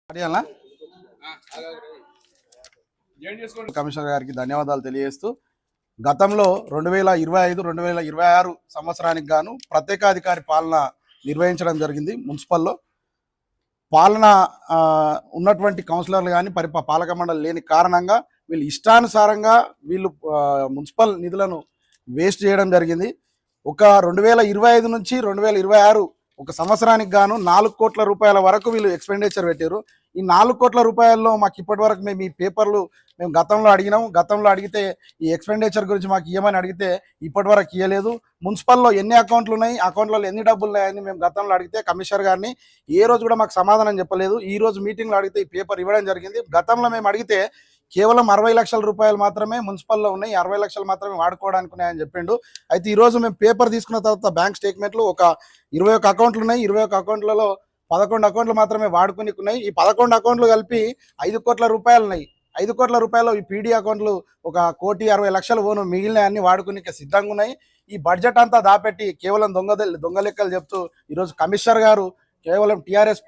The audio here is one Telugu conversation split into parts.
అడియాలా కమిషనర్ గారికి ధన్యవాదాలు తెలియజేస్తూ గతంలో 2025 2026 సంవత్సరానికి గాను ప్రత్యేకాధికారి పాలన నిర్వహించడం జరిగింది. మున్సిపల్లో పాలన ఉన్నటువంటి కౌన్సిలర్లు కానీ పాలక మండలి లేని కారణంగా వీళ్ళు ఇష్టానుసారంగా వీళ్ళు మున్సిపల్ నిధులను వేస్ట్ చేయడం జరిగింది. ఒక 2025 నుంచి 2026 ఒక సంవత్సరానికి గాను 4 కోట్ల రూపాయల వరకు వీళ్ళు ఎక్స్పెండిచర్ పెట్టారు. ఈ 4 కోట్ల రూపాయల్లో మాకు ఇప్పటి వరకు మేము ఈ పేపర్లు గతంలో అడిగినాము. గతంలో అడిగితే ఈ ఎక్స్పెండిచర్ గురించి మాకు ఇవ్వమని అడిగితే ఇప్పటి వరకు ఇవ్వలేదు. మున్సిపల్లో ఎన్ని అకౌంట్లు ఉన్నాయి, అకౌంట్లలో ఎన్ని డబ్బులు ఉన్నాయని మేము గతంలో అడిగితే కమిషనర్ గారిని ఏ రోజు కూడా మాకు సమాధానం చెప్పలేదు. ఈ రోజు మీటింగ్లో అడిగితే ఈ పేపర్ ఇవ్వడం జరిగింది. గతంలో మేము అడిగితే కేవలం 60 లక్షల రూపాయలు మాత్రమే మున్సిపల్లో ఉన్నాయి, 60 లక్షలు మాత్రమే వాడుకోవడానికి ఉన్నాయని చెప్పిండు. అయితే ఈరోజు మేము పేపర్ తీసుకున్న తర్వాత బ్యాంక్ స్టేట్మెంట్లు ఒక 21 అకౌంట్లు ఉన్నాయి. 21 అకౌంట్లలో 11 అకౌంట్లు మాత్రమే వాడుకునికి ఉన్నాయి. ఈ 11 అకౌంట్లు కలిపి 5 కోట్ల రూపాయలు ఉన్నాయి. 5 కోట్ల రూపాయలు ఈ పీడీ అకౌంట్లు 1,60,00,000 ఓను మిగిలిన అన్ని వాడుకునికి సిద్ధంగా ఉన్నాయి. ఈ బడ్జెట్ అంతా దాపెట్టి కేవలం దొంగ లెక్కలు చెప్తూ ఈరోజు కమిషనర్ గారు కేవలం టీఆర్ఎస్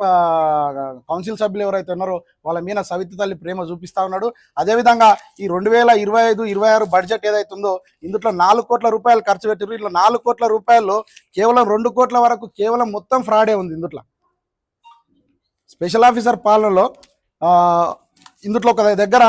కౌన్సిల్ సభ్యులు ఎవరైతే ఉన్నారో వాళ్ళ మీద సవితి తల్లి ప్రేమ చూపిస్తా ఉన్నాడు. అదేవిధంగా ఈ 2025-26 బడ్జెట్ ఏదైతే ఉందో ఇందులో 4 కోట్ల రూపాయలు ఖర్చు పెట్టారు. ఇట్లా 4 కోట్ల రూపాయల్లో కేవలం 2 కోట్ల వరకు కేవలం మొత్తం ఫ్రాడే ఉంది. ఇందులో స్పెషల్ ఆఫీసర్ పాలనలో ఇందులో ఒక దగ్గర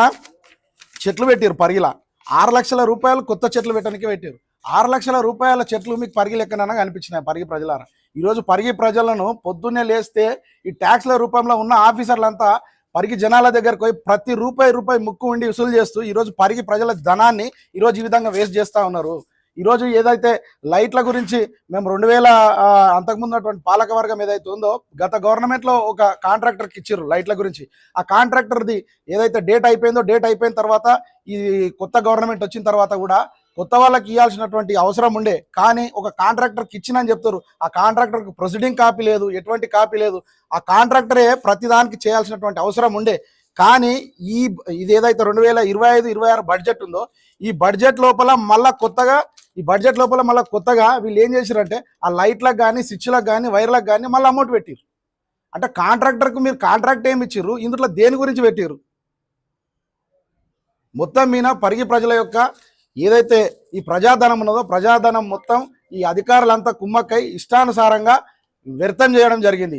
చెట్లు పెట్టారు. పరిగిలా 6 లక్షల రూపాయలు కొత్త చెట్లు పెట్టడానికి పెట్టారు. 6 లక్షల రూపాయల చెట్లు మీకు పరిగి లెక్కనగా కనిపించినాయి. పరిగి ప్రజలారా, ఈరోజు పరిగి ప్రజలను పొద్దున్నే లేస్తే ఈ ట్యాక్స్ల రూపంలో ఉన్న ఆఫీసర్లంతా పరిగి జనాల దగ్గరకు పోయి ప్రతి రూపాయి ముక్కు ఉండి వసూలు చేస్తూ ఈరోజు పరిగి ప్రజల ధనాన్ని ఈరోజు ఈ విధంగా వేస్ట్ చేస్తూ ఉన్నారు. ఈరోజు ఏదైతే లైట్ల గురించి మేము 2000 అంతకుముందు ఉన్నటువంటి పాలక వర్గం ఏదైతే ఉందో గత గవర్నమెంట్లో ఒక కాంట్రాక్టర్కి ఇచ్చారు లైట్ల గురించి. ఆ కాంట్రాక్టర్ది ఏదైతే డేట్ అయిపోయిన తర్వాత ఈ కొత్త గవర్నమెంట్ వచ్చిన తర్వాత కూడా కొత్త వాళ్ళకి ఇవ్వాల్సినటువంటి అవసరం ఉండే, కానీ ఒక కాంట్రాక్టర్కి ఇచ్చినని చెప్తారు. ఆ కాంట్రాక్టర్కి ప్రొసీడింగ్ కాపీ లేదు, ఎటువంటి కాపీ లేదు. ఆ కాంట్రాక్టరే ప్రతిదానికి చేయాల్సినటువంటి అవసరం ఉండే. కానీ ఇది ఏదైతే 2025-26 బడ్జెట్ ఉందో ఈ బడ్జెట్ లోపల మళ్ళీ కొత్తగా వీళ్ళు ఏం చేశారంటే ఆ లైట్లకు కానీ స్విచ్లకు కానీ వైర్లకు కానీ మళ్ళీ అమౌంట్ పెట్టారు. అంటే కాంట్రాక్టర్కు మీరు కాంట్రాక్ట్ ఏమి ఇచ్చారు, ఇందులో దేని గురించి పెట్టారు? మొత్తం మీద పరిగి ప్రజల యొక్క ఏదైతే ఈ ప్రజాధనం ఉన్నదో ప్రజాధనం మొత్తం ఈ అధికారులంతా కుమ్మక్కై ఇష్టానుసారంగా వ్యర్థం చేయడం జరిగింది.